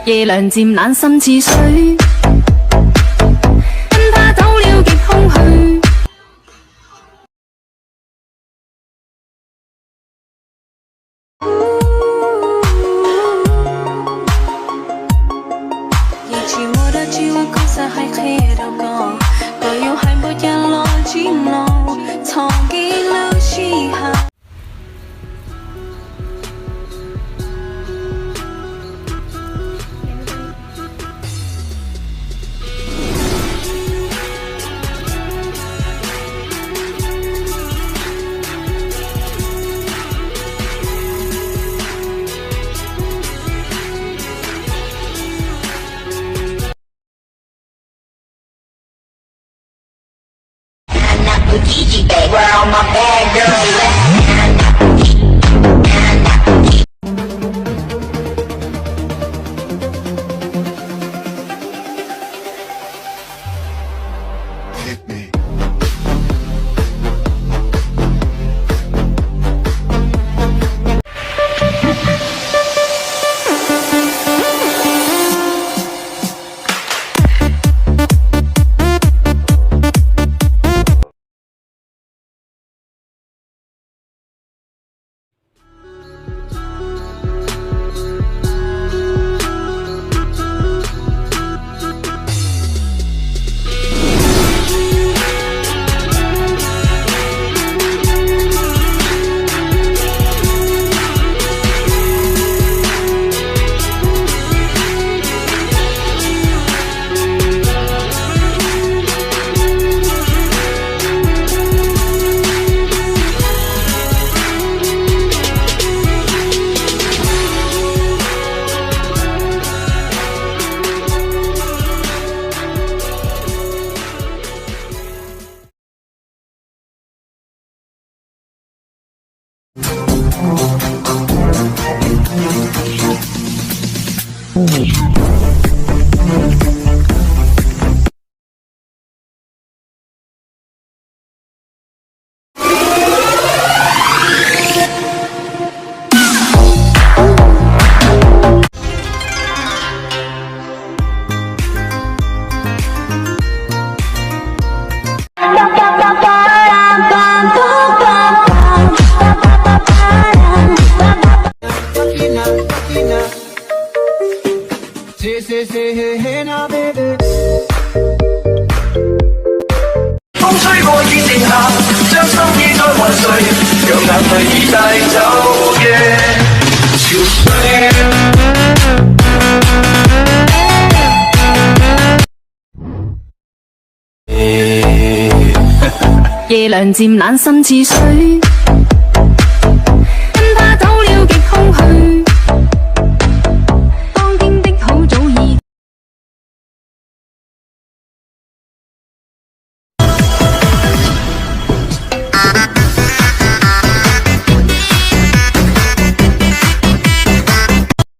夜涼漸冷心似水，跟他走了極空虛。以前我的計劃確實係企到過，但又係沒日落轉路，藏記了時候。Gigi, babe, where all my bad girls at? Hit me. Hey now baby 風吹過天靜下，將心意再還誰？讓眼淚已帶走嘅潮水。夜涼漸冷心似水，跟他走了極空虛。